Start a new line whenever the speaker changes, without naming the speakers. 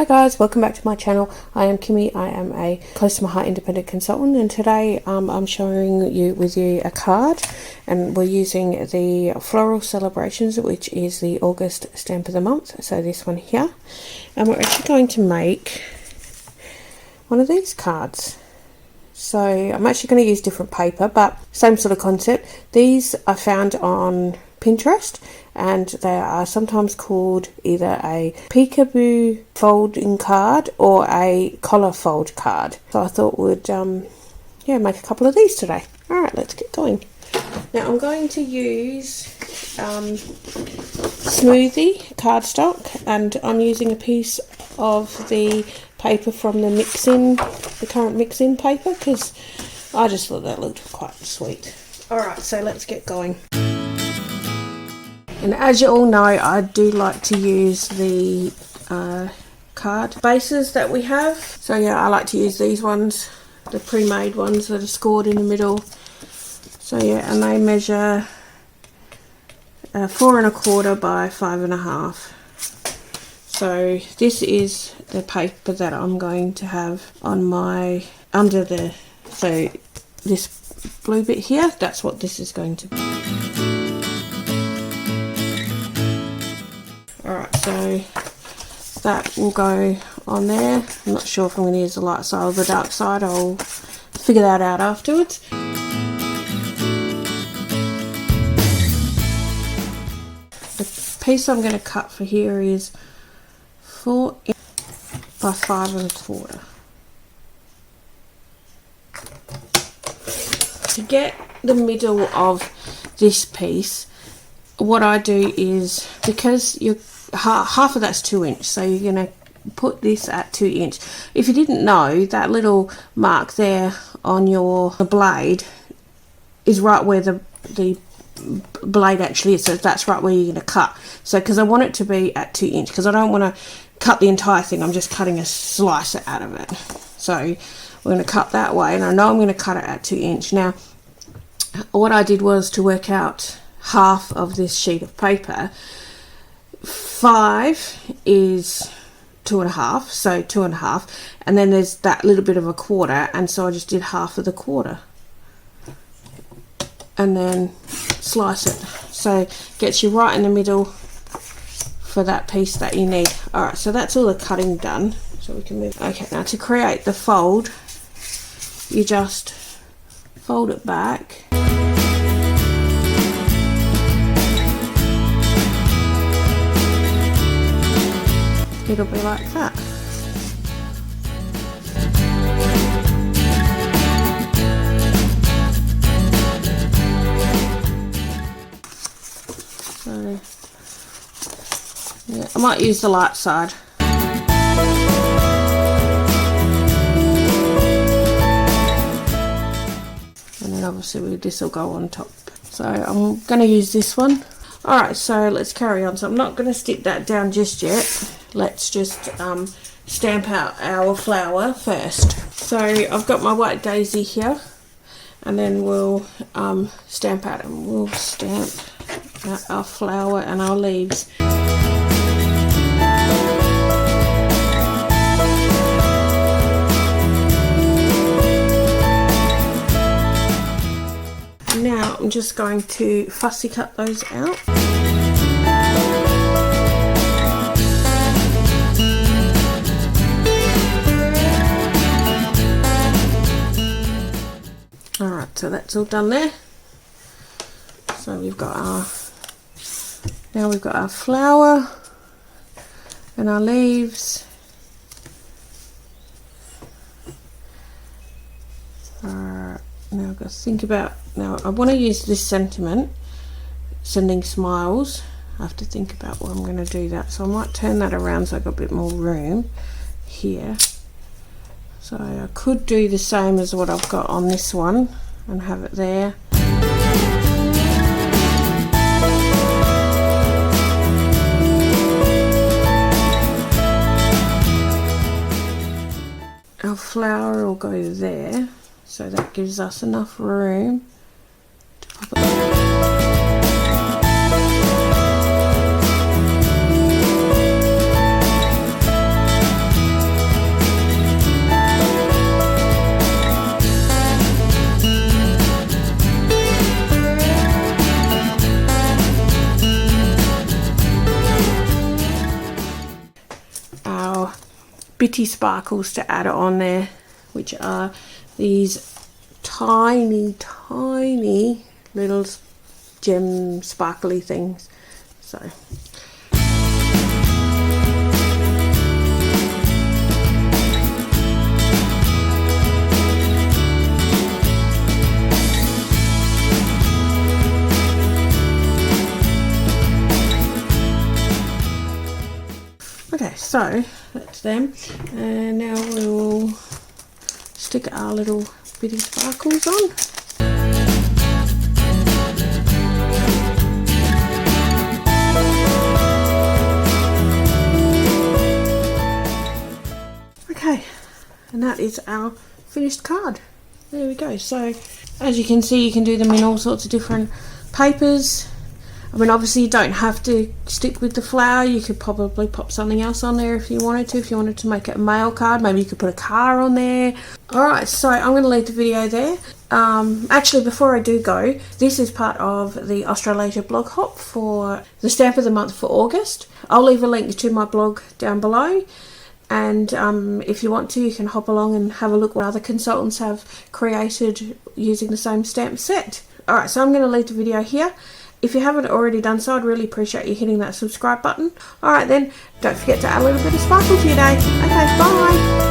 Hi guys, welcome back to my channel. I am Kimmy. I am a close to my heart independent consultant, and today I'm showing you a card, and we're using the Floral Celebrations, which is the August stamp of the month, so this one here. And we're actually going to make one of these cards. So I'm actually going to use different paper, but same sort of concept. These I found on Pinterest, and they are sometimes called either a peekaboo folding card or a collar fold card. So I thought we'd make a couple of these today. Alright, let's get going. Now I'm going to use smoothie cardstock, and I'm using a piece of the paper from the current mix-in paper, because I just thought that looked quite sweet. Alright, so let's get going. And as you all know, I do like to use the card bases that we have. So yeah, I like to use these ones, the pre-made ones that are scored in the middle. So yeah, and they measure 4 1/4 by 5 1/2. So this is the paper that I'm going to have on my so this blue bit here, that's what this is going to be. Alright, so that will go on there. I'm not sure if I'm going to use the light side or the dark side. I'll figure that out afterwards. The piece I'm going to cut for here is 4 by 5 1/4. To get the middle of this piece, what I do is, because half of that's 2 inch, so you're going to put this at 2 inch. If you didn't know, that little mark there on your blade is right where the blade actually is, so that's right where you're going to cut. So because I want it to be at 2 inch, because I don't want to cut the entire thing, I'm just cutting a slice out of it. So we're going to cut that way, and I know I'm going to cut it at 2 inch. Now what I did was to work out half of this sheet of paper. 5 is 2 1/2, so 2 1/2, and then there's that little bit of a 1/4, and so I just did half of the 1/4 and then slice it, so gets you right in the middle for that piece that you need. Alright, so that's all the cutting done, so we can move. Okay, now to create the fold, you just fold it back. It'll be like that. So yeah, I might use the light side. And then obviously this will go on top. So I'm going to use this one. Alright, so let's carry on. So I'm not going to stick that down just yet. Let's just stamp out our flower first. So I've got my white daisy here, and then we'll stamp out, and we'll stamp out our flower and our leaves. Now I'm just going to fussy cut those out. Alright, so that's all done there. So we've got our flower and our leaves. Now I've got to think about, now I want to use this sentiment, sending smiles. I have to think about what I'm going to do that, so I might turn that around so I've got a bit more room here. So I could do the same as what I've got on this one and have it there. Our flower will go there, so that gives us enough room to pop it. bitty sparkles to add on there, which are these tiny little gem sparkly things. So okay, so that's them, and now we'll stick our little bitty sparkles on. Okay, and that is our finished card. There we go. So as you can see, you can do them in all sorts of different papers. I mean, obviously you don't have to stick with the flower. You could probably pop something else on there if you wanted to. If you wanted to make it a mail card, maybe you could put a car on there. Alright, so I'm going to leave the video there. Actually, before I do go, this is part of the Australasia blog hop for the stamp of the month for August. I'll leave a link to my blog down below. And if you want to, you can hop along and have a look what other consultants have created using the same stamp set. Alright, so I'm going to leave the video here. If you haven't already done so, I'd really appreciate you hitting that subscribe button. Alright then, don't forget to add a little bit of sparkle to your day. Okay, bye!